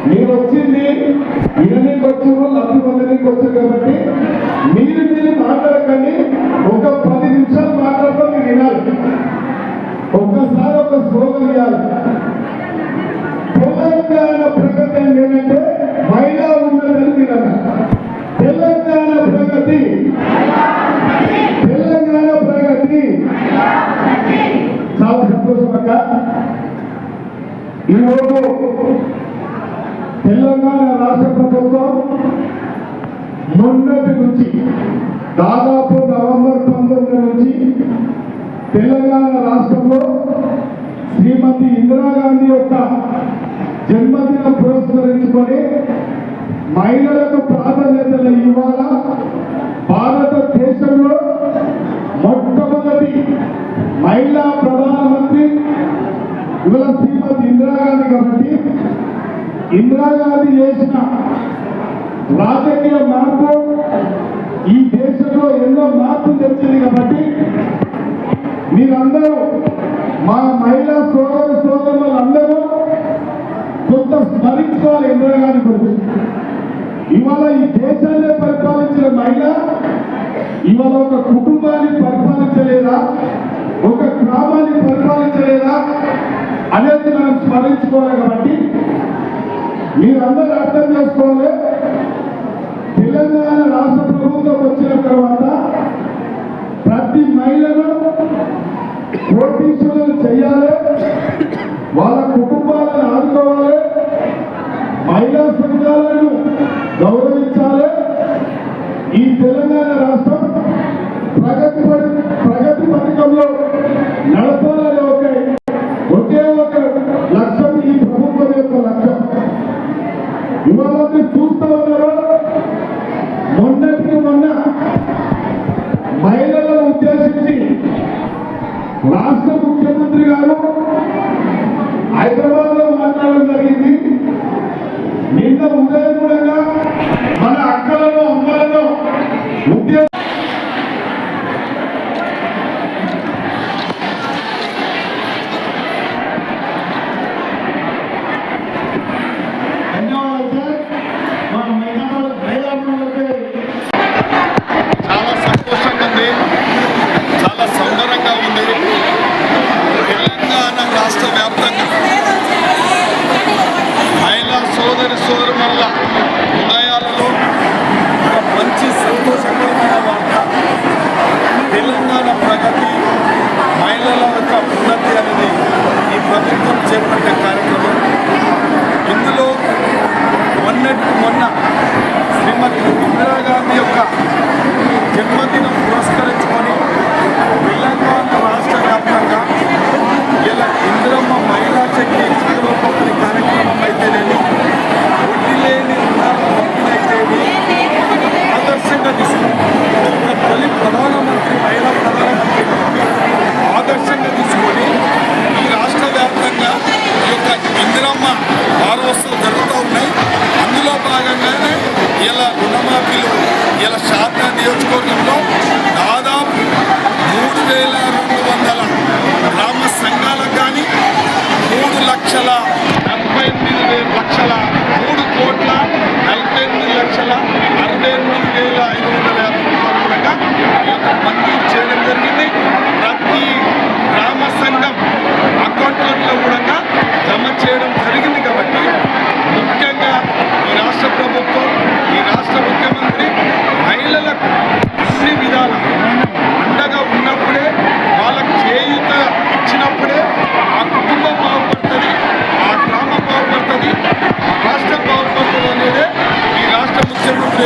మీరు వచ్చింది ఇరవైకి వచ్చారు, లబ్ధి పొందడానికి వచ్చారు కాబట్టి మీరు మాట్లాడకండి. ఒక 10 నిమిషాలు మాట్లాడతాం, మీరు వినాలి. ఒక్కసారి ఒక స్లోగన్ ఇవ్వాలి. తెలంగాణ ప్రగతి అంటే ఏంటంటే మహిళా ఉన్నదని వినాలి. తెలంగాణ ప్రగతి, తెలంగాణ ప్రగతి. చాలా సంతోషం అక్క. ఈరోజు తెలంగాణ రాష్ట్ర ప్రభుత్వం మొన్నటి నుంచి దాదాపు నవంబర్ 19 నుంచి తెలంగాణ రాష్ట్రంలో శ్రీమతి ఇందిరాగాంధీ యొక్క జన్మదినం పురస్కరించుకొని మహిళలకు ప్రాధాన్యతలు ఇవ్వాల. భారతదేశంలో మొట్టమొదటి మహిళా ప్రధానమంత్రి ఇవాళ శ్రీమతి ఇందిరాగాంధీ కాబట్టి ఇందిరాగాంధీ చేసిన రాజకీయ మార్పు ఈ దేశంలో ఎన్నో మార్పులు తెచ్చింది కాబట్టి మీరందరూ మా మహిళా సోదరులందరూ కొంత స్మరించుకోవాలి ఇందిరాగాంధీ గురించి. ఇవాళ ఈ దేశాన్ని పరిపాలించిన మహిళ ఇవాళ ఒక కుటుంబాన్ని పరిపాలించలేదా, ఒక గ్రామాన్ని పరిపాలించలేదా అనేది మనం స్మరించుకోవాలి. కాబట్టి మీరందరూ అర్థం చేసుకోవాలి. తెలంగాణ రాష్ట్ర ప్రభుత్వం వచ్చిన తర్వాత ప్రతి మహిళను కోటీశ్వరులు చేయాలి, వాళ్ళ కుటుంబాలను ఆదుకోవాలి, మహిళా సంఘాలను గౌరవించాలి. ఈ తెలంగాణ రాష్ట్రం ప్రగతి పథకంలో నడపాలని ఒకే ఒక లక్ష్యం ఈ ప్రభుత్వం యొక్క లక్ష్యం. ఇవాళ మీరు చూస్తూ ఉన్నారు, మొన్నటికి మొన్న మహిళలను ఉద్దేశించి రాష్ట్ర ముఖ్యమంత్రి గారు హైదరాబాద్ లో మాట్లాడడం జరిగింది. నిన్న ఉదయం కూడా మన అక్కలను అమ్మలను ఉద్దేశించి చాలా సంతోషంగా ఉంది, చాలా సంబరంగా ఉంది. తెలంగాణ రాష్ట్ర వ్యాప్తంగా మహిళా సోదరుల హృదయాలలో ఒక మంచి సంతోషకరమైన వార్త. తెలంగాణ ప్రగతి, మహిళల యొక్క ఉన్నతి అనేది ఈ ప్రభుత్వం చేపట్టే కార్యక్రమం. ఇందులో మొన్నటికి మొన్న శ్రీమతి ఇందిరాగాంధీ యొక్క జన్మదినం పురస్కరించుకొని తెలంగాణ రాష్ట్ర వ్యాప్తంగా ఇలా ఇందిరమ్మ మహిళా శక్తి జీవన పంపిణీ కార్యక్రమం అయితేనేమి, వడ్డీ లేని రుణాలైతేనేమి ఆదర్శంగా తీసుకుని తొలి ప్రధానమంత్రి మహిళా ప్రధానమంత్రి ఆదర్శంగా తీసుకొని ఈ రాష్ట్ర వ్యాప్తంగా ఈ యొక్క ఇందిరమ్మ వారోత్సవాలు జరుగుతూ ఉన్నాయి. అందులో భాగంగానే ఇలా రుణమాఫీలు ఇలా శారదా నియోజకవర్గంలో దాదాపు 3,200 గ్రామ సంఘాలకు కానీ 3,48,68,550 మంజూరు చేయడం జరిగింది. ప్రతి గ్రామ సంఘం అకౌంట్లలో కూడా జమ చేయడం జరిగింది. కాబట్టి ముఖ్యంగా ఈ రాష్ట్ర ప్రభుత్వం, ఈ రాష్ట్ర ముఖ్యమంత్రి మహిళలకు అన్ని విధాల అండగా ఉన్నప్పుడే, వాళ్ళకు చేయూత ఇచ్చినప్పుడే ఆ కుటుంబం బాగుపడుతుంది, ఆ గ్రామం బాగుపడుతుంది, ఆ రాష్ట్రం బాగుపడుతుంది అనేదే ఈ రాష్ట్ర ముఖ్యమంత్రి